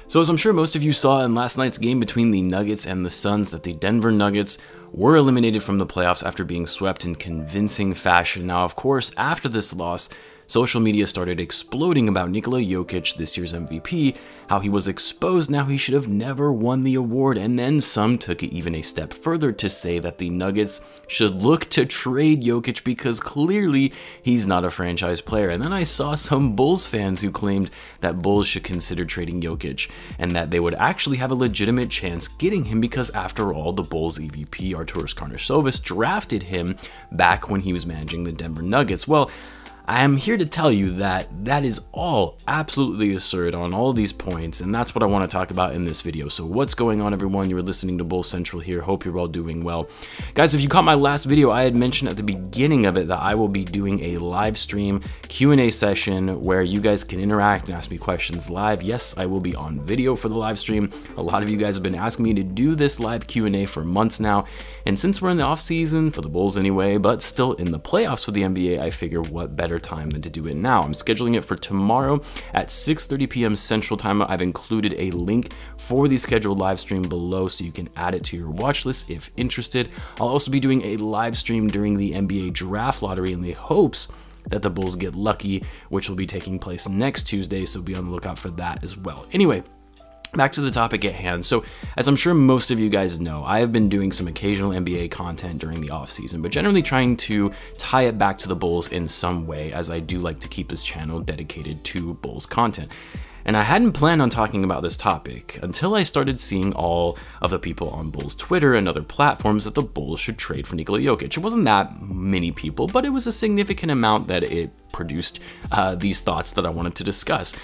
So as I'm sure most of you saw in last night's game between the Nuggets and the Suns, that the Denver Nuggets were eliminated from the playoffs after being swept in convincing fashion. Now, of course, after this loss, social media started exploding about Nikola Jokic, this year's MVP, how he was exposed, now he should have never won the award, and then some took it even a step further to say that the Nuggets should look to trade Jokic because clearly he's not a franchise player. And then I saw some Bulls fans who claimed that Bulls should consider trading Jokic and that they would actually have a legitimate chance getting him because after all, the Bulls EVP Arturas Karnisovas drafted him back when he was managing the Denver Nuggets. Well, I am here to tell you that that is all absolutely absurd on all these points, and that's what I want to talk about in this video. So what's going on, everyone? You're listening to Bull Central here. Hope you're all doing well. Guys, if you caught my last video, I had mentioned at the beginning of it that I will be doing a live stream Q&A session where you guys can interact and ask me questions live. Yes, I will be on video for the live stream. A lot of you guys have been asking me to do this live Q&A for months now, and since we're in the off season, for the Bulls anyway, but still in the playoffs for the NBA, I figure what better time than to do it now. I'm scheduling it for tomorrow at 6:30 p.m. Central Time. I've included a link for the scheduled live stream below so you can add it to your watch list if interested. I'll also be doing a live stream during the NBA draft lottery in the hopes that the Bulls get lucky, which will be taking place next Tuesday, so be on the lookout for that as well. Anyway, back to the topic at hand. So, as I'm sure most of you guys know, I have been doing some occasional NBA content during the offseason, but generally trying to tie it back to the Bulls in some way, as I do like to keep this channel dedicated to Bulls content. And I hadn't planned on talking about this topic until I started seeing all of the people on Bulls Twitter and other platforms that the Bulls should trade for Nikola Jokic. It wasn't that many people, but it was a significant amount that it produced these thoughts that I wanted to discuss.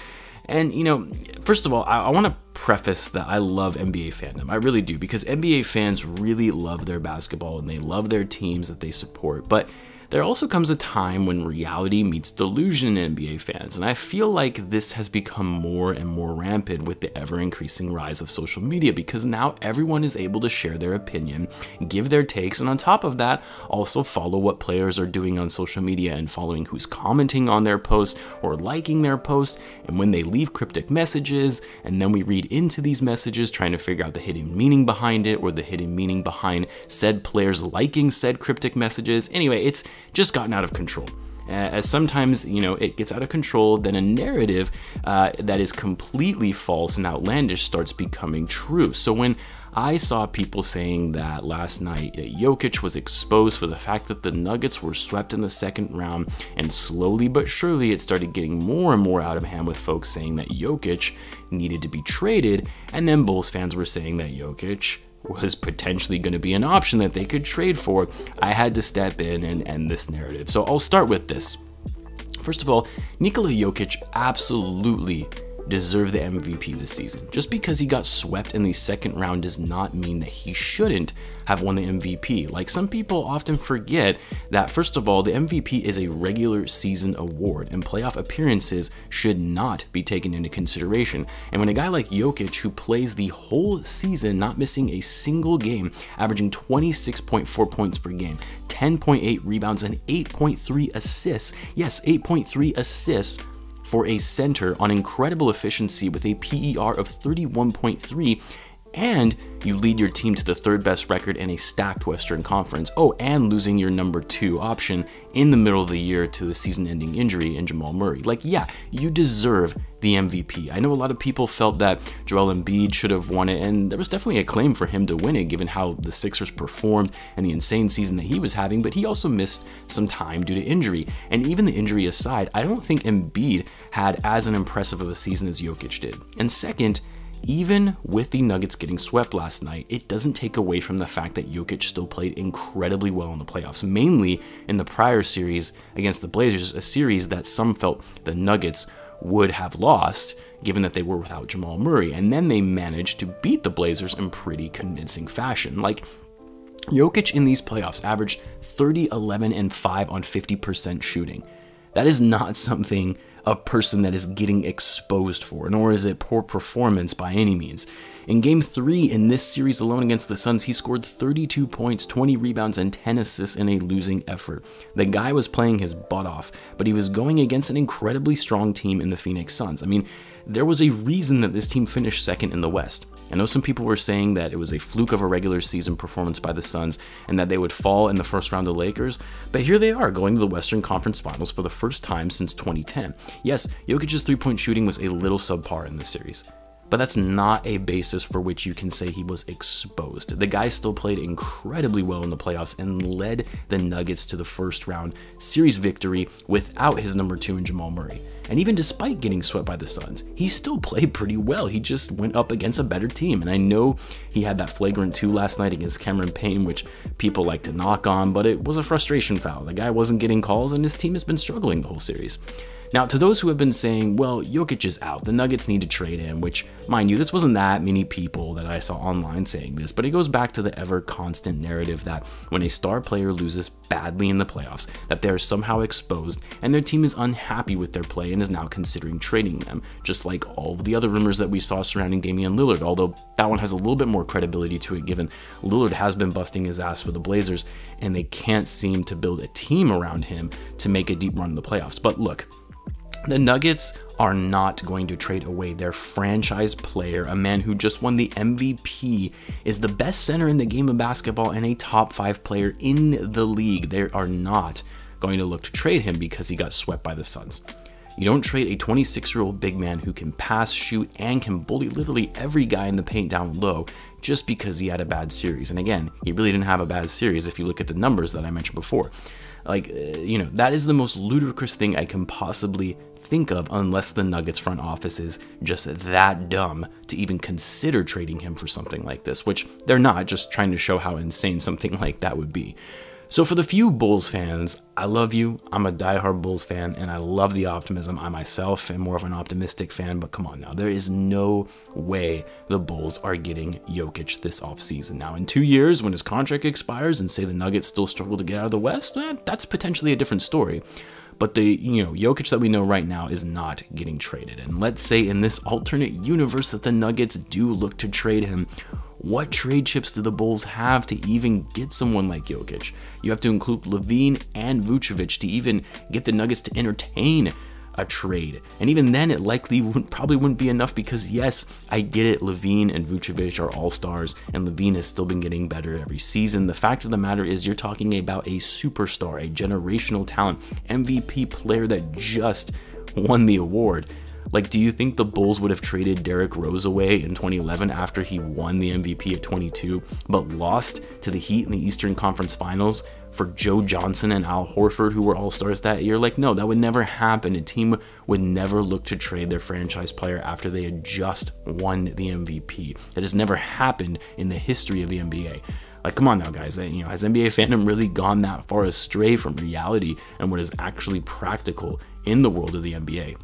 And, you know, first of all, I want to preface that I love NBA fandom. I really do, because NBA fans really love their basketball and they love their teams that they support. But there also comes a time when reality meets delusion in NBA fans, and I feel like this has become more and more rampant with the ever-increasing rise of social media, because now everyone is able to share their opinion, give their takes, and on top of that, also follow what players are doing on social media and following who's commenting on their post or liking their post, and when they leave cryptic messages, and then we read into these messages trying to figure out the hidden meaning behind it or the hidden meaning behind said players liking said cryptic messages. Anyway, it's just gotten out of control. As sometimes, you know, it gets out of control, then a narrative that is completely false and outlandish starts becoming true. So when I saw people saying that last night that Jokic was exposed for the fact that the Nuggets were swept in the second round, and slowly but surely it started getting more and more out of hand with folks saying that Jokic needed to be traded, and then Bulls fans were saying that Jokic was potentially going to be an option that they could trade for, I had to step in and end this narrative. So I'll start with this. First of all, Nikola Jokic absolutely deserved the MVP this season. Just because he got swept in the second round does not mean that he shouldn't have won the MVP. Like, some people often forget that, first of all, the MVP is a regular season award and playoff appearances should not be taken into consideration. And when a guy like Jokic, who plays the whole season, not missing a single game, averaging 26.4 points per game, 10.8 rebounds, and 8.3 assists, yes, 8.3 assists, for a center on incredible efficiency with a PER of 31.3, and you lead your team to the third best record in a stacked Western Conference. Oh, and losing your number 2 option in the middle of the year to a season-ending injury in Jamal Murray. Like, yeah, you deserve the MVP. I know a lot of people felt that Joel Embiid should have won it, and there was definitely a claim for him to win it given how the Sixers performed and the insane season that he was having, but he also missed some time due to injury. And even the injury aside, I don't think Embiid had as an impressive of a season as Jokic did. And second, even with the Nuggets getting swept last night, it doesn't take away from the fact that Jokic still played incredibly well in the playoffs, mainly in the prior series against the Blazers, a series that some felt the Nuggets would have lost given that they were without Jamal Murray, and then they managed to beat the Blazers in pretty convincing fashion. Like, Jokic in these playoffs averaged 30, 11, and 5 on 50% shooting. That is not something a person that is getting exposed for, nor is it poor performance by any means. In Game 3 in this series alone against the Suns, he scored 32 points, 20 rebounds, and 10 assists in a losing effort. The guy was playing his butt off, but he was going against an incredibly strong team in the Phoenix Suns. I mean, there was a reason that this team finished second in the West. I know some people were saying that it was a fluke of a regular season performance by the Suns and that they would fall in the first round of Lakers, but here they are going to the Western Conference Finals for the first time since 2010. Yes, Jokic's three-point shooting was a little subpar in this series, but that's not a basis for which you can say he was exposed. The guy still played incredibly well in the playoffs and led the Nuggets to the first round series victory without his number 2 in Jamal Murray. And even despite getting swept by the Suns, he still played pretty well. He just went up against a better team. And I know he had that flagrant 2 last night against Cameron Payne, which people like to knock on, but it was a frustration foul. The guy wasn't getting calls and his team has been struggling the whole series. Now, to those who have been saying, well, Jokic is out, the Nuggets need to trade him, which, mind you, this wasn't that many people that I saw online saying this, but it goes back to the ever constant narrative that when a star player loses badly in the playoffs, that they're somehow exposed and their team is unhappy with their play and is now considering trading them, just like all of the other rumors that we saw surrounding Damian Lillard, although that one has a little bit more credibility to it given Lillard has been busting his ass for the Blazers and they can't seem to build a team around him to make a deep run in the playoffs. But look, the Nuggets are not going to trade away their franchise player, a man who just won the MVP, is the best center in the game of basketball and a top 5 player in the league. They are not going to look to trade him because he got swept by the Suns. You don't trade a 26-year-old big man who can pass, shoot, and can bully literally every guy in the paint down low just because he had a bad series. And again, he really didn't have a bad series if you look at the numbers that I mentioned before. That is the most ludicrous thing I can possibly think of, unless the Nuggets front office is just that dumb to even consider trading him for something like this, which they're not, just trying to show how insane something like that would be. So for the few Bulls fans, I love you. I'm a diehard Bulls fan and I love the optimism. I myself am more of an optimistic fan, but come on now, there is no way the Bulls are getting Jokic this offseason. Now in 2 years, when his contract expires and say the Nuggets still struggle to get out of the West, that's potentially a different story. But the Jokic that we know right now is not getting traded. And let's say in this alternate universe that the Nuggets do look to trade him, what trade chips do the Bulls have to even get someone like Jokic? You have to include LaVine and Vucevic to even get the Nuggets to entertain a trade. And even then, it likely probably wouldn't be enough because, yes, I get it, LaVine and Vucevic are all-stars, and LaVine has still been getting better every season. The fact of the matter is you're talking about a superstar, a generational talent, MVP player that just won the award. Like, do you think the Bulls would have traded Derrick Rose away in 2011 after he won the MVP at 22, but lost to the Heat in the Eastern Conference Finals for Joe Johnson and Al Horford, who were all-stars that year? Like, no, that would never happen. A team would never look to trade their franchise player after they had just won the MVP. That has never happened in the history of the NBA. Like, come on now, guys. Has NBA fandom really gone that far astray from reality and what is actually practical in the world of the NBA?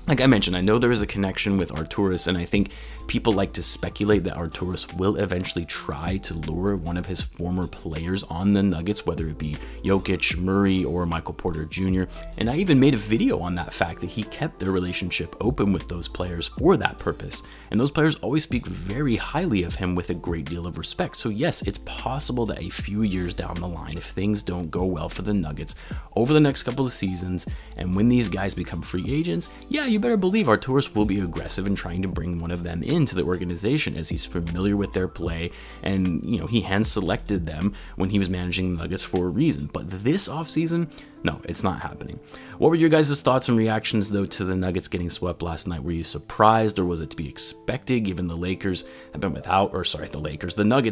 Like I mentioned, I know there is a connection with Arturas, and I think people like to speculate that Arturas will eventually try to lure one of his former players on the Nuggets, whether it be Jokic, Murray, or Michael Porter Jr. And I even made a video on that fact that he kept their relationship open with those players for that purpose. And those players always speak very highly of him with a great deal of respect. So yes, it's possible that a few years down the line, if things don't go well for the Nuggets over the next couple of seasons, and when these guys become free agents, yeah, you better believe Arturas will be aggressive in trying to bring one of them into the organization, as he's familiar with their play, and he hand selected them when he was managing the Nuggets for a reason. But this offseason, no, it's not happening. What were your guys' thoughts and reactions though to the Nuggets getting swept last night? Were you surprised, or was it to be expected given the Nuggets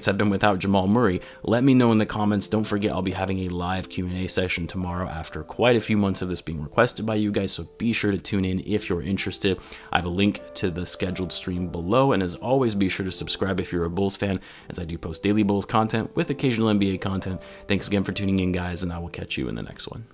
have been without Jamal Murray? Let me know in the comments. Don't forget, I'll be having a live Q&A session tomorrow after quite a few months of this being requested by you guys, so be sure to tune in if you're interested. I have a link to the scheduled stream below, and as always, be sure to subscribe if you're a Bulls fan, as I do post daily Bulls content with occasional NBA content. Thanks again for tuning in, guys, and I will catch you in the next one.